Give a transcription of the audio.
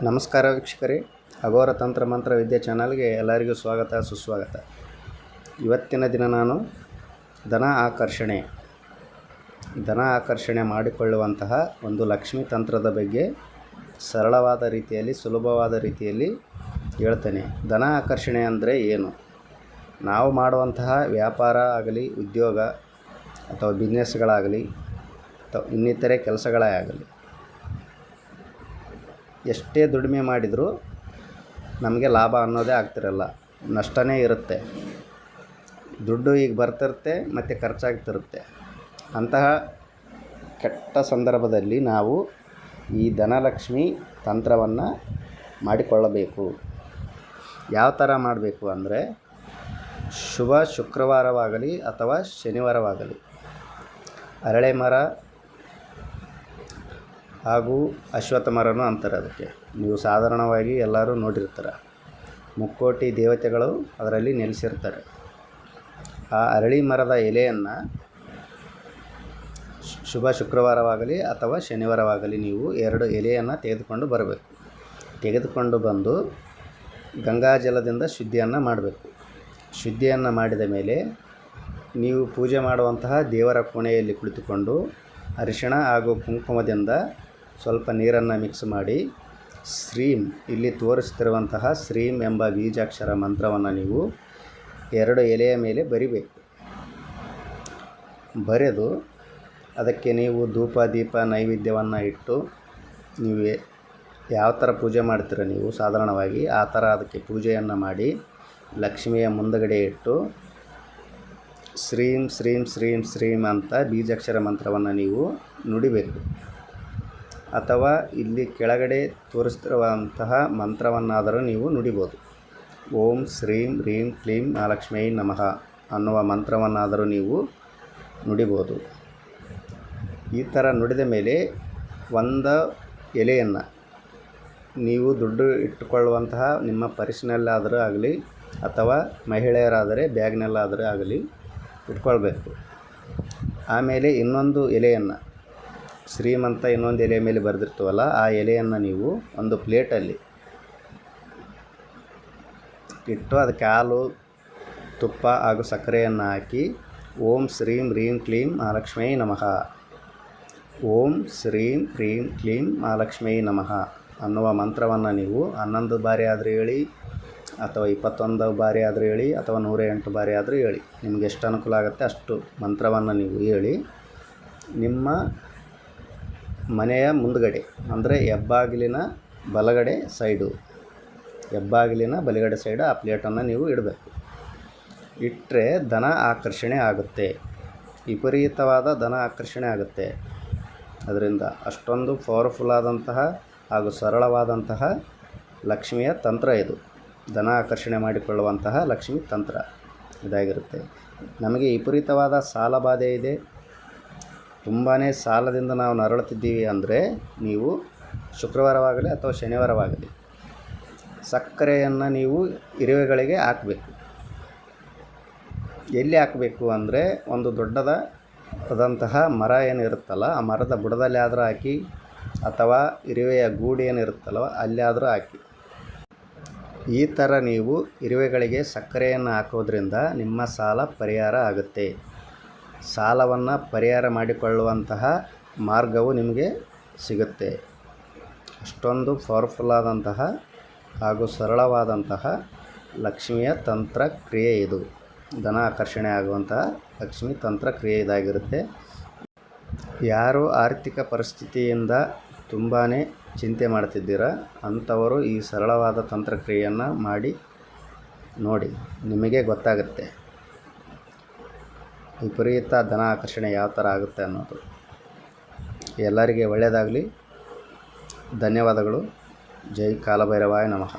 ನಮಸ್ಕಾರ ವೀಕ್ಷಕರೇ, ಅಘೋರ ತಂತ್ರ ಮಂತ್ರ ವಿದ್ಯೆ ಚಾನಲ್ಗೆ ಎಲ್ಲರಿಗೂ ಸ್ವಾಗತ ಸುಸ್ವಾಗತ. ಇವತ್ತಿನ ದಿನ ನಾನು ಧನ ಆಕರ್ಷಣೆ ಮಾಡಿಕೊಳ್ಳುವಂತಹ ಒಂದು ಲಕ್ಷ್ಮೀ ತಂತ್ರದ ಬಗ್ಗೆ ಸರಳವಾದ ರೀತಿಯಲ್ಲಿ ಸುಲಭವಾದ ರೀತಿಯಲ್ಲಿ ಹೇಳ್ತೇನೆ. ಧನ ಆಕರ್ಷಣೆ ಅಂದರೆ ಏನು? ನಾವು ಮಾಡುವಂತಹ ವ್ಯಾಪಾರ ಆಗಲಿ, ಉದ್ಯೋಗ ಅಥವಾ ಬಿಸ್ನೆಸ್ಗಳಾಗಲಿ ಅಥವಾ ಇನ್ನಿತರೆ ಕೆಲಸಗಳೇ ಆಗಲಿ, ಎಷ್ಟೇ ದುಡಿಮೆ ಮಾಡಿದರೂ ನಮಗೆ ಲಾಭ ಅನ್ನೋದೇ ಆಗ್ತಿರಲ್ಲ, ನಷ್ಟನೇ ಇರುತ್ತೆ. ದುಡ್ಡು ಈಗ ಬರ್ತಿರುತ್ತೆ ಮತ್ತು ಖರ್ಚಾಗ್ತಿರುತ್ತೆ. ಅಂತಹ ಕೆಟ್ಟ ಸಂದರ್ಭದಲ್ಲಿ ನಾವು ಈ ಧನಲಕ್ಷ್ಮಿ ತಂತ್ರವನ್ನು ಮಾಡಿಕೊಳ್ಳಬೇಕು. ಯಾವ ಥರ ಮಾಡಬೇಕು ಅಂದರೆ, ಶುಭ ಶುಕ್ರವಾರವಾಗಲಿ ಅಥವಾ ಶನಿವಾರವಾಗಲಿ ಅರಳೆ ಮರ ಹಾಗೂ ಅಶ್ವತ್ಥ ಮರನೂ ಅಂತಾರೆ. ಅದಕ್ಕೆ ನೀವು ಸಾಧಾರಣವಾಗಿ ಎಲ್ಲರೂ ನೋಡಿರ್ತಾರೆ. ಮುಕ್ಕೋಟಿ ದೇವತೆಗಳು ಅದರಲ್ಲಿ ನೆಲೆಸಿರ್ತಾರೆ. ಆ ಅರಳಿ ಮರದ ಎಲೆಯನ್ನು ಶುಭ ಶುಕ್ರವಾರವಾಗಲಿ ಅಥವಾ ಶನಿವಾರವಾಗಲಿ ನೀವು 2 ಎಲೆಯನ್ನು ತೆಗೆದುಕೊಂಡು ಬಂದು ಗಂಗಾಜಲದಿಂದ ಶುದ್ಧಿಯನ್ನು ಮಾಡಬೇಕು. ಶುದ್ಧಿಯನ್ನು ಮಾಡಿದ ಮೇಲೆ ನೀವು ಪೂಜೆ ಮಾಡುವಂತಹ ದೇವರ ಕೋಣೆಯಲ್ಲಿ ಕುಳಿತುಕೊಂಡು ಅರಿಶಿಣ ಹಾಗೂ ಕುಂಕುಮದಿಂದ ಸ್ವಲ್ಪ ನೀರನ್ನು ಮಿಕ್ಸ್ ಮಾಡಿ ಶ್ರೀಂ, ಇಲ್ಲಿ ತೋರಿಸ್ತಿರುವಂತಹ ಶ್ರೀಂ ಎಂಬ ಬೀಜಾಕ್ಷರ ಮಂತ್ರವನ್ನು ನೀವು 2 ಎಲೆಯ ಮೇಲೆ ಬರಿಬೇಕು. ಬರೆದು ಅದಕ್ಕೆ ನೀವು ಧೂಪ ದೀಪ ನೈವೇದ್ಯವನ್ನು ಇಟ್ಟು, ನೀವು ಯಾವ ಥರ ಪೂಜೆ ಮಾಡ್ತೀರ ನೀವು ಸಾಧಾರಣವಾಗಿ ಆ ಥರ ಅದಕ್ಕೆ ಪೂಜೆಯನ್ನು ಮಾಡಿ ಲಕ್ಷ್ಮಿಯ ಮುಂದಗಡೆ ಇಟ್ಟು ಶ್ರೀಂ ಶ್ರೀಂ ಶ್ರೀಂ ಶ್ರೀಂ ಅಂತ ಬೀಜಾಕ್ಷರ ಮಂತ್ರವನ್ನು ನೀವು ನುಡಿಬೇಕು. ಅಥವಾ ಇಲ್ಲಿ ಕೆಳಗಡೆ ತೋರಿಸ್ತಿರುವಂತಹ ಮಂತ್ರವನ್ನಾದರೂ ನೀವು ನುಡಿಬೋದು. ಓಂ ಶ್ರೀಂ ರೀಂ ಕ್ಲೀಂ ಮಹಾಲಕ್ಷ್ಮೀ ನಮಃ ಅನ್ನುವ ಮಂತ್ರವನ್ನಾದರೂ ನೀವು ನುಡಿಬೋದು. ಈ ಥರ ನುಡಿದ ಮೇಲೆ ಒಂದು ಎಲೆಯನ್ನು ನೀವು ದುಡ್ಡು ಇಟ್ಟುಕೊಳ್ಳುವಂತಹ ನಿಮ್ಮ ಪರ್ಸಿನಲ್ಲಾದರೂ ಆಗಲಿ ಅಥವಾ ಮಹಿಳೆಯರಾದರೆ ಬ್ಯಾಗ್ನಲ್ಲಾದರೂ ಆಗಲಿ ಇಟ್ಕೊಳ್ಬೇಕು. ಆಮೇಲೆ ಇನ್ನೊಂದು ಎಲೆಯನ್ನು ಶ್ರೀಮಂತ ಇನ್ನೊಂದು ಎಲೆಯ ಮೇಲೆ ಬರೆದಿರ್ತೀವಲ್ಲ, ಆ ಎಲೆಯನ್ನು ನೀವು ಒಂದು ಪ್ಲೇಟಲ್ಲಿ ಇಟ್ಟು ಅದಕ್ಕೆ ಹಾಲು, ತುಪ್ಪ ಹಾಗೂ ಸಕ್ಕರೆಯನ್ನು ಹಾಕಿ ಓಂ ಶ್ರೀಂ ರೀಂ ಕ್ಲೀಂ ಮಹಾಲಕ್ಷ್ಮೀ ನಮಃ, ಓಂ ಶ್ರೀಂ ರೀಂ ಕ್ಲೀಂ ಮಹಾಲಕ್ಷ್ಮೀ ನಮಃ ಅನ್ನುವ ಮಂತ್ರವನ್ನು ನೀವು 11 ಬಾರಿ ಆದರೂ ಹೇಳಿ ಅಥವಾ 21 ಬಾರಿ ಆದರೂ ಹೇಳಿ ಅಥವಾ 108 ಬಾರಿ ಆದರೂ ಹೇಳಿ, ನಿಮಗೆ ಎಷ್ಟು ಅನುಕೂಲ ಆಗುತ್ತೆ ಅಷ್ಟು ಮಂತ್ರವನ್ನು ನೀವು ಹೇಳಿ ನಿಮ್ಮ ಮನೆಯ ಮುಂದುಗಡೆ ಅಂದರೆ ಹೆಬ್ಬಾಗಿಲಿನ ಬಲಗಡೆ ಸೈಡು ಆ ಪ್ಲೇಟನ್ನು ನೀವು ಇಡಬೇಕು. ಇಟ್ಟರೆ ಧನ ಆಕರ್ಷಣೆ ಆಗುತ್ತೆ, ವಿಪರೀತವಾದ ಧನ ಆಕರ್ಷಣೆ ಆಗುತ್ತೆ. ಅದರಿಂದ ಅಷ್ಟೊಂದು ಪವರ್ಫುಲ್ ಆದಂತಹ ಹಾಗೂ ಸರಳವಾದಂತಹ ಲಕ್ಷ್ಮಿಯ ತಂತ್ರ ಇದು. ಧನ ಆಕರ್ಷಣೆ ಮಾಡಿಕೊಳ್ಳುವಂತಹ ಲಕ್ಷ್ಮಿ ತಂತ್ರ ಇದಾಗಿರುತ್ತೆ. ನಮಗೆ ವಿಪರೀತವಾದ ಸಾಲ ಬಾಧೆ ಇದೆ, ತುಂಬಾ ಸಾಲದಿಂದ ನಾವು ನರಳುತ್ತಿದ್ದೀವಿ ಅಂದರೆ ನೀವು ಶುಕ್ರವಾರವಾಗಲಿ ಅಥವಾ ಶನಿವಾರವಾಗಲಿ ಸಕ್ಕರೆಯನ್ನು ನೀವು ಇರುವೆಗಳಿಗೆ ಹಾಕಬೇಕು. ಎಲ್ಲಿ ಹಾಕಬೇಕು ಅಂದರೆ, ಒಂದು ದೊಡ್ಡದಾದಂತಹ ಮರ ಏನಿರುತ್ತಲ್ಲ ಆ ಮರದ ಬುಡದಲ್ಲಿ ಆದರೂ ಹಾಕಿ ಅಥವಾ ಇರುವೆಯ ಗೂಡು ಏನಿರುತ್ತಲ್ಲ ಅಲ್ಲಿ ಆದರೂ ಹಾಕಿ. ಈ ಥರ ನೀವು ಇರುವೆಗಳಿಗೆ ಸಕ್ಕರೆಯನ್ನು ಹಾಕೋದ್ರಿಂದ ನಿಮ್ಮ ಸಾಲ ಪರಿಹಾರ ಆಗುತ್ತೆ. ಸಾಲವನ್ನು ಪರಿಹಾರ ಮಾಡಿಕೊಳ್ಳುವಂತಹ ಮಾರ್ಗವು ನಿಮಗೆ ಸಿಗುತ್ತೆ. ಅಷ್ಟೊಂದು ಪವರ್ಫುಲ್ ಆದಂತಹ ಹಾಗೂ ಸರಳವಾದಂತಹ ಲಕ್ಷ್ಮಿಯ ತಂತ್ರ ಕ್ರಿಯೆ ಇದು. ಧನ ಆಕರ್ಷಣೆ ಆಗುವಂತಹ ಲಕ್ಷ್ಮಿ ತಂತ್ರ ಕ್ರಿಯೆ ಇದಾಗಿರುತ್ತೆ. ಯಾರು ಆರ್ಥಿಕ ಪರಿಸ್ಥಿತಿಯಿಂದ ತುಂಬಾ ಚಿಂತೆ ಮಾಡ್ತಿದ್ದೀರಾ ಅಂಥವರು ಈ ಸರಳವಾದ ತಂತ್ರಕ್ರಿಯೆಯನ್ನು ಮಾಡಿ ನೋಡಿ, ನಿಮಗೆ ಗೊತ್ತಾಗುತ್ತೆ ವಿಪರೀತ ಧನ ಆಕರ್ಷಣೆ ಯಾವ ಥರ ಆಗುತ್ತೆ ಅನ್ನೋದು. ಎಲ್ಲರಿಗೆ ಒಳ್ಳೆಯದಾಗಲಿ. ಧನ್ಯವಾದಗಳು. ಜೈ ಕಾಲಭೈರವಾಯ ನಮಃ.